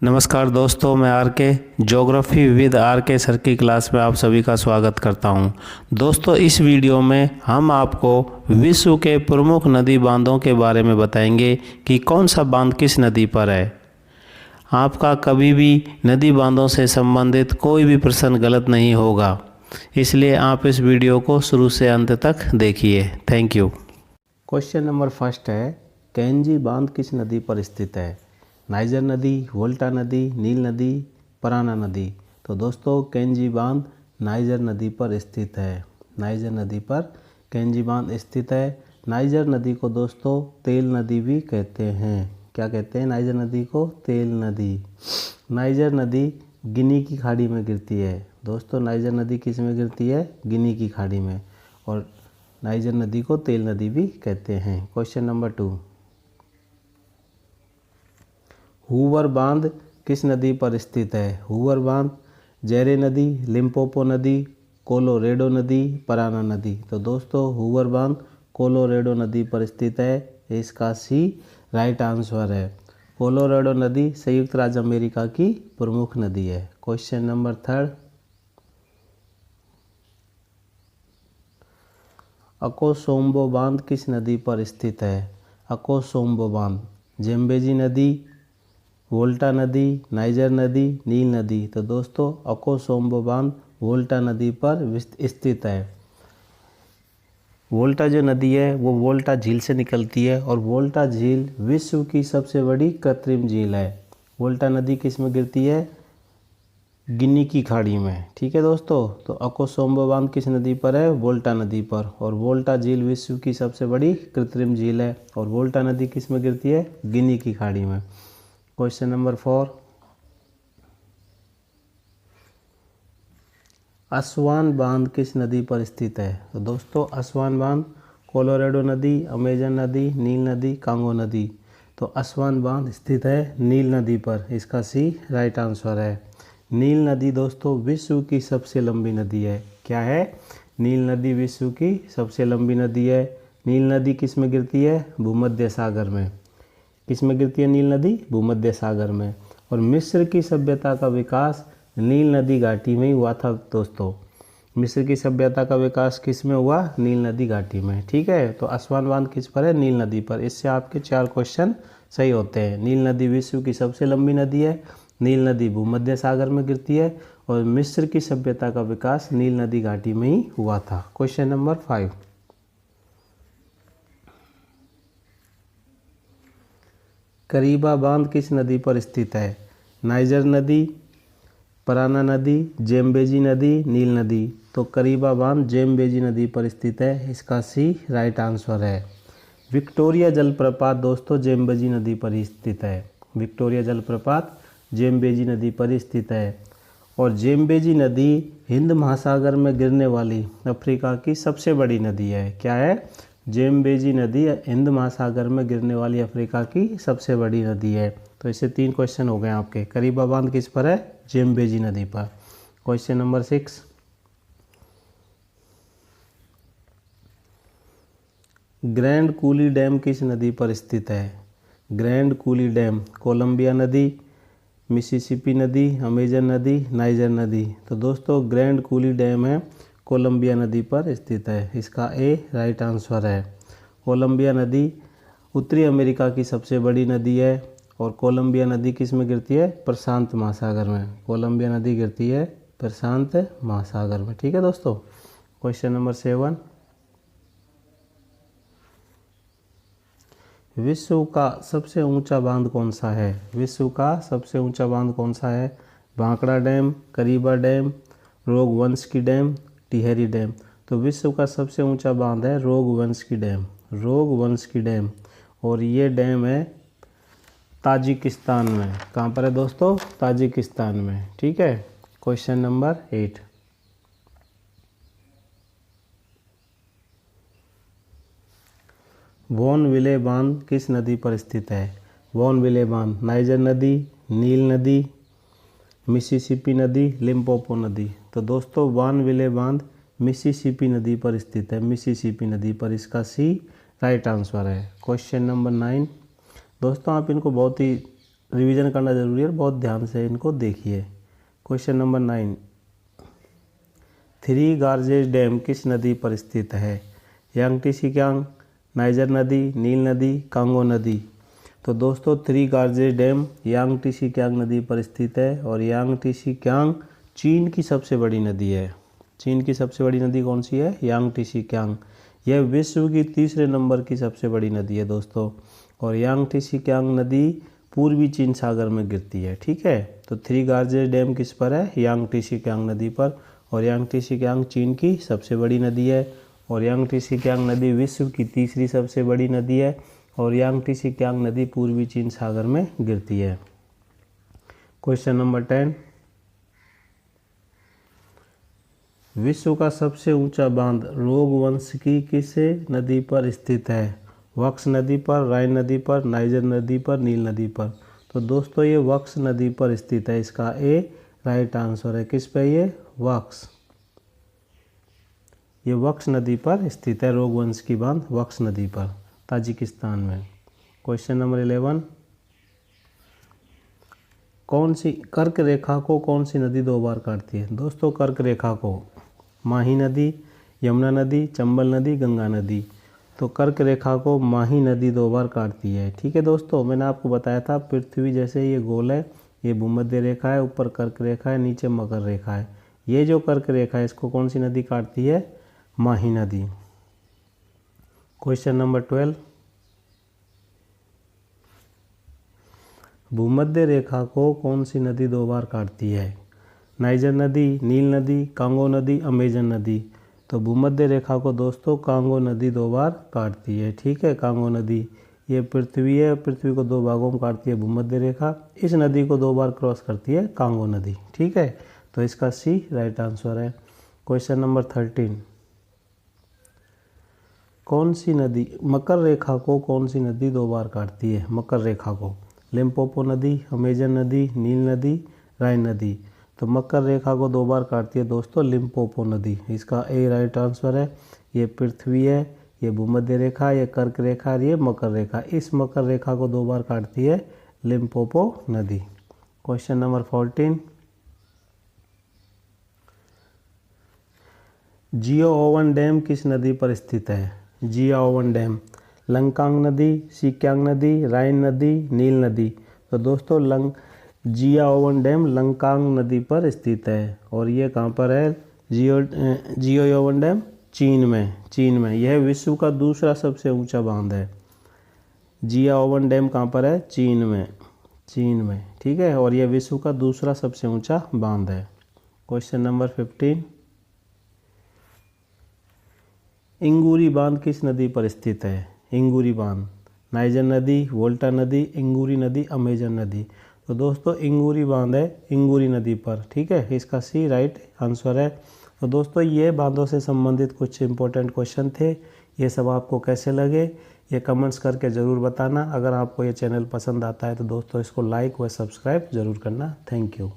नमस्कार दोस्तों, मैं आर के ज्योग्राफी विद आर के सर की क्लास में आप सभी का स्वागत करता हूं। दोस्तों, इस वीडियो में हम आपको विश्व के प्रमुख नदी बांधों के बारे में बताएंगे कि कौन सा बांध किस नदी पर है। आपका कभी भी नदी बांधों से संबंधित कोई भी प्रश्न गलत नहीं होगा, इसलिए आप इस वीडियो को शुरू से अंत तक देखिए। Thank you. Question number first है, कैंजी बांध किस नदी पर स्थित है? नाइजर नदी, वोल्टा नदी, नील नदी, पराना नदी। तो दोस्तों, कैंजी बांध नाइजर नदी पर स्थित है। नाइजर नदी पर कैंजी बांध स्थित है। नाइजर नदी को दोस्तों तेल नदी भी कहते हैं। क्या कहते हैं नाइजर नदी को? तेल नदी। नाइजर नदी गिनी की खाड़ी में गिरती है। दोस्तों, नाइजर नदी किस में गिरती है? गिनी की खाड़ी में। और नाइजर नदी को तेल नदी भी कहते हैं। क्वेश्चन नंबर 2, हूवर बांध किस नदी पर स्थित है? हूवर बांध जेरे नदी, लिम्पोपो नदी, कोलोरेडो नदी, पराना नदी। तो दोस्तों, हूवर बांध कोलोरेडो नदी पर स्थित है। इसका सी राइट आंसर है। कोलोरेडो नदी संयुक्त राज्य अमेरिका की प्रमुख नदी है। क्वेश्चन नंबर 3, अकोसोम्बो बांध किस नदी पर स्थित है? अकोसोम्बो बांध जेम्बेजी नदी, वोल्टा नदी, नाइजर नदी, नील नदी। तो दोस्तों, अकोसोम्बो बांध वोल्टा नदी पर स्थित है। वोल्टा जो नदी है वो वोल्टा झील से निकलती है और वोल्टा झील विश्व की सबसे बड़ी कृत्रिम झील है। वोल्टा नदी किस में गिरती है? गिनी की खाड़ी में। ठीक है दोस्तों, तो अकोसोम्बो बांध किस नदी पर है? वोल्टा नदी पर। और वोल्टा झील विश्व की सबसे बड़ी कृत्रिम झील है और वोल्टा नदी किस में गिरती है? गिनी की खाड़ी में। क्वेश्चन नंबर 4, असवान बांध किस नदी पर स्थित है? तो दोस्तों, असवान बांध कोलोराडो नदी, अमेजन नदी, नील नदी, कांगो नदी। तो असवान बांध स्थित है नील नदी पर। इसका सी राइट आंसर है। नील नदी दोस्तों विश्व की सबसे लंबी नदी है। क्या है? नील नदी विश्व की सबसे लंबी नदी है। नील नदी किस में गिरती है? भूमध्य सागर में। किस में गिरती है नील नदी? भूमध्य सागर में। और मिस्र की सभ्यता का विकास नील नदी घाटी में ही हुआ था दोस्तों। मिस्र की सभ्यता का विकास किस में हुआ? नील नदी घाटी में। ठीक है, तो असवान बांध किस पर है? नील नदी पर। इससे आपके 4 क्वेश्चन सही होते हैं। नील नदी विश्व की सबसे लंबी नदी है, नील नदी भूमध्य सागर में गिरती है और मिस्र की सभ्यता का विकास नील नदी घाटी में ही हुआ था। क्वेश्चन नंबर 5, करीबा बांध किस नदी पर स्थित है? नाइजर नदी, पराना नदी, जेम्बेजी नदी, नील नदी। तो करीबा बांध जेम्बेजी नदी पर स्थित है। इसका सी राइट आंसर है। विक्टोरिया जलप्रपात दोस्तों जेम्बेजी नदी पर ही स्थित है। विक्टोरिया जलप्रपात जेम्बेजी नदी पर ही स्थित है। और जेम्बेजी नदी हिंद महासागर में गिरने वाली अफ्रीका की सबसे बड़ी नदी है। क्या है? जेम्बेजी नदी हिंद महासागर में गिरने वाली अफ्रीका की सबसे बड़ी नदी है। तो इससे 3 क्वेश्चन हो गए आपके। करीबा बांध किस पर है? जेम्बेजी नदी पर। Question number 6, grand coolie dam किस नदी पर स्थित है? ग्रैंड कूली डैम कोलंबिया नदी, मिसिसिपी नदी, अमेजन नदी, नाइजर नदी। तो दोस्तों, ग्रैंड कूली डैम है कोलंबिया नदी पर स्थित है। इसका ए राइट आंसर है। कोलंबिया नदी उत्तरी अमेरिका की सबसे बड़ी नदी है और कोलंबिया नदी किस में गिरती है? प्रशांत महासागर में। कोलंबिया नदी गिरती है प्रशांत महासागर में। ठीक है दोस्तों। क्वेश्चन नंबर 7, विश्व का सबसे ऊंचा बांध कौन सा है? विश्व का सबसे ऊंचा बांध कौन सा है? भांकड़ा डैम, करीबा डैम, रोगवंशकी डैम, टिहरी डैम। तो विश्व का सबसे ऊंचा बांध है रोगवंशकी डैम। रोगवंशकी डैम। और ये डैम है ताजिकिस्तान में। कहाँ पर है दोस्तों? ताजिकिस्तान में। ठीक है। क्वेश्चन नंबर 8, बोनविले बांध किस नदी पर स्थित है? बोनविले बांध नाइजर नदी, नील नदी, मिसिसिपी नदी, लिम्पोपो नदी। तो दोस्तों, बोनविले बांध मिसिसिपी नदी पर स्थित है। मिसिसिपी नदी पर। इसका सी राइट आंसर है। क्वेश्चन नंबर 9, दोस्तों आप इनको बहुत ही रिवीजन करना ज़रूरी है, बहुत ध्यान से इनको देखिए। क्वेश्चन नंबर 9, थ्री गार्जेस डैम किस नदी पर स्थित है? यांगटीसी क्यांग, नाइजर नदी, नील नदी, कांगो नदी। तो दोस्तों थ्री गार्जेस डैम यांगटीसी क्यांग नदी पर स्थित है और यांगटीसी क्यांग चीन की सबसे बड़ी नदी है। चीन की सबसे बड़ी नदी कौन सी है? यांगटीसी क्यांग। यह विश्व की तीसरे नंबर की सबसे बड़ी नदी है दोस्तों, और यांगटीसी क्यांग नदी पूर्वी चीन सागर में गिरती है। ठीक है, तो थ्री गार्जेस डैम किस पर है? यांगटीसी क्यांग नदी पर, और यांगटीसी क्यांग चीन की सबसे बड़ी नदी है, और यांगटीसी क्यांग नदी विश्व की तीसरी सबसे बड़ी नदी है, और यांगटीसी क्यांग नदी पूर्वी चीन सागर में गिरती है। क्वेश्चन नंबर 10, विश्व का सबसे ऊंचा बांध रोगवंश की किस नदी पर स्थित है? वक्स नदी पर, राइन नदी पर, नाइजर नदी पर, नील नदी पर। तो दोस्तों ये वक्स नदी पर स्थित है, इसका ए राइट आंसर है। किस पे? ये वक्स, ये वक्स नदी पर स्थित है, रोगवंश की बांध वक्स नदी पर, ताजिकिस्तान में। क्वेश्चन नंबर 11, कौन सी कर्क रेखा को कौन सी नदी दो बार काटती है? दोस्तों कर्क रेखा को माही नदी, यमुना नदी, चंबल नदी, गंगा नदी। तो कर्क रेखा को माही नदी दो बार काटती है। ठीक है दोस्तों, मैंने आपको बताया था पृथ्वी जैसे ये गोल है, ये भूमध्य रेखा है, ऊपर कर्क रेखा है, नीचे मकर रेखा है। ये जो कर्क रेखा है इसको कौन सी नदी काटती है? माही नदी। क्वेश्चन नंबर 12, भूमध्य रेखा को कौन सी नदी दो बार काटती है? नाइजर नदी, नील नदी, कांगो नदी, अमेजन नदी। तो भूमध्य रेखा को दोस्तों कांगो नदी दो बार काटती है। ठीक है, कांगो नदी ये पृथ्वी है, पृथ्वी को दो भागों में काटती है भूमध्य रेखा, इस नदी को दो बार क्रॉस करती है कांगो नदी। ठीक है, तो इसका सी राइट आंसर है। क्वेश्चन नंबर 13, कौन सी नदी मकर रेखा को कौन सी नदी दो बार काटती है? मकर रेखा को लिम्पोपो नदी, अमेजन नदी, नील नदी, राइन नदी। तो मकर रेखा को दो बार काटती है दोस्तों लिम्पोपो नदी, इसका ए राइट आंसर है। ये पृथ्वी है, ये भूमध्य रेखा, ये कर्क रेखा, ये मकर रेखा, इस मकर रेखा को दो बार काटती है लिम्पोपो नदी। क्वेश्चन नंबर 14, जियो ओवन डैम किस नदी पर स्थित है? जिया ओवन डैम लंकांग नदी, सिक्यांग नदी, राइन नदी, नील नदी। तो दोस्तों जिया ओवन डैम लंकांग नदी पर स्थित है, और ये कहाँ पर है? जियो ओवन डैम चीन में। यह विश्व का दूसरा सबसे ऊंचा बांध है। जिया ओवन डैम कहाँ पर है? चीन में। ठीक है, और यह विश्व का दूसरा सबसे ऊंचा बांध है। क्वेश्चन नंबर 15, इंगूरी बांध किस नदी पर स्थित है? इंगूरी बांध नाइजर नदी, वोल्टा नदी, इंगूरी नदी, अमेजन नदी। तो दोस्तों इंगूरी बांध है इंगूरी नदी पर। ठीक है, इसका सी राइट आंसर है। तो दोस्तों ये बांधों से संबंधित कुछ इंपॉर्टेंट क्वेश्चन थे। ये सब आपको कैसे लगे ये कमेंट्स करके ज़रूर बताना। अगर आपको ये चैनल पसंद आता है तो दोस्तों इसको लाइक व सब्सक्राइब ज़रूर करना। Thank you.